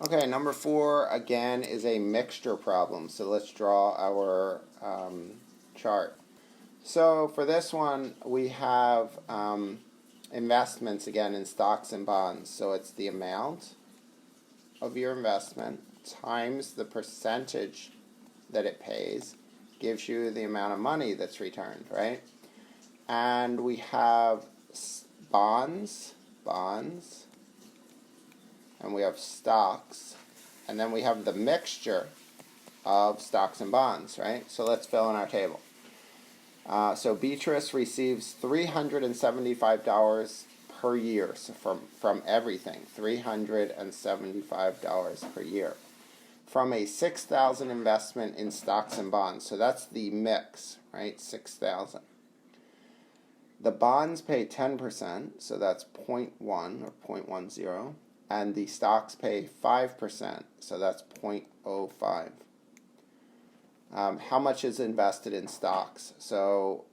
Okay, number 4 again is a mixture problem. So let's draw our chart. So for this one, we have investments again in stocks and bonds. So it's the amount of your investment times the percentage that it pays gives you the amount of money that's returned, right? And we have bonds, and we have stocks, and then we have the mixture of stocks and bonds, right? So let's fill in our table. So Beatrice receives $375 per year, so from everything, $375 per year. From a $6,000 investment in stocks and bonds, so that's the mix, right? $6,000. The bonds pay 10%, so that's 0.1 or 0.10, and the stocks pay 5%, so that's 0.05. How much is invested in stocks? So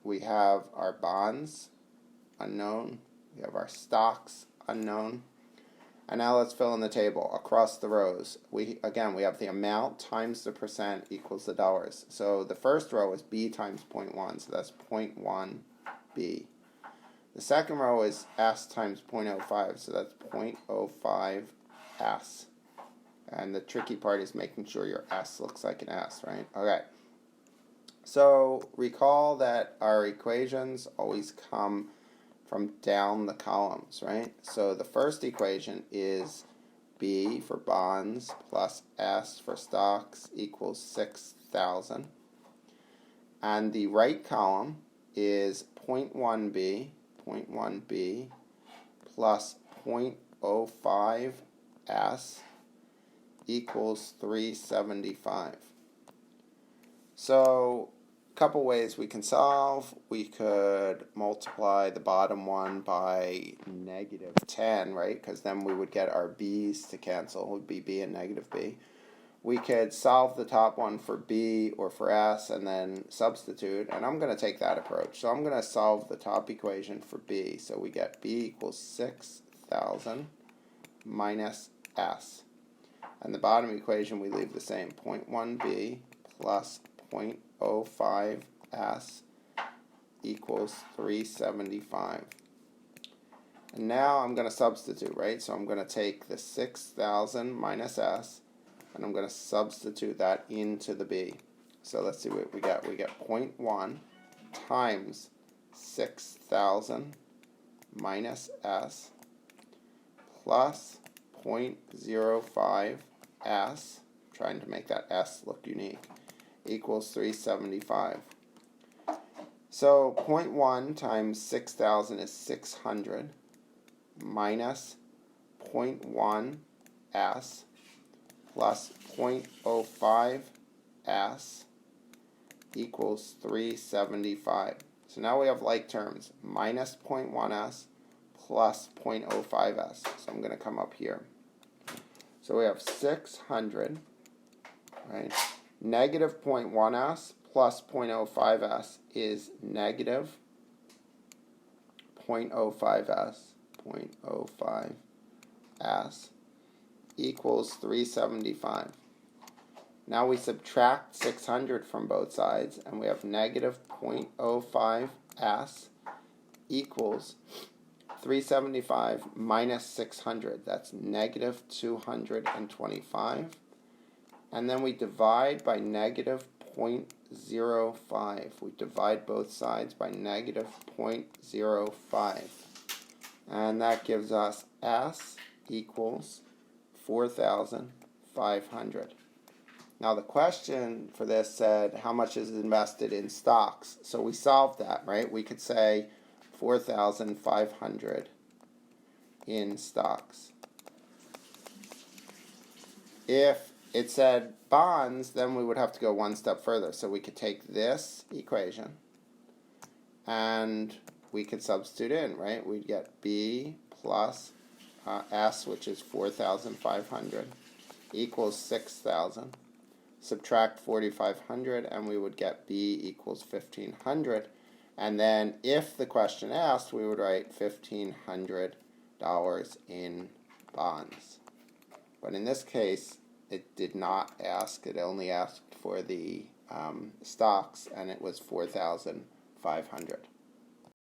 we have our bonds, unknown. We have our stocks, unknown. And now let's fill in the table across the rows. We have the amount times the percent equals the dollars. So the first row is B times 0.1, so that's 0.1B. The second row is S times 0.05, so that's 0.05S. And the tricky part is making sure your S looks like an S, right? Okay. So recall that our equations always come from down the columns, right? So the first equation is B for bonds plus S for stocks equals 6,000. And the right column is 0.1B plus 0.05S equals 375. So a couple ways we can solve. We could multiply the bottom one by -10, right? Because then we would get our b's to cancel. It would be b and negative b. We could solve the top one for b or for s and then substitute. And I'm going to take that approach. So I'm going to solve the top equation for b. So we get b equals 6,000 minus s. And the bottom equation we leave the same, 0.1b plus 0.05s equals 375. And now I'm going to substitute, right? So I'm going to take the 6,000 minus s, and I'm going to substitute that into the b. So let's see what we get. We get 0.1 times 6,000 minus s plus 0.05 S, trying to make that S look unique, equals 375. So 0.1 times 6,000 is 600 minus 0.1 S plus 0.05 S equals 375. So now we have like terms, minus 0.1 S plus 0.05 S. So I'm going to come up here. So we have 600, right? Negative 0.1 S plus 0.05 S is negative 0.05 S, 0.05 S equals 375. Now we subtract 600 from both sides, and we have negative 0.05 S equals 375 minus 600, that's negative 225. And then we divide by negative 0.05. We divide both sides by negative 0.05. And that gives us S equals 4,500. Now the question for this said, how much is invested in stocks? So we solved that, right? We could say 4,500 in stocks. If it said bonds, then we would have to go one step further. So we could take this equation and we could substitute in, right? We'd get B plus S, which is 4,500, equals 6,000. Subtract 4,500 and we would get B equals 1,500. And then if the question asked, we would write $1,500 in bonds. But in this case, it did not ask. It only asked for the stocks, and it was 4,500.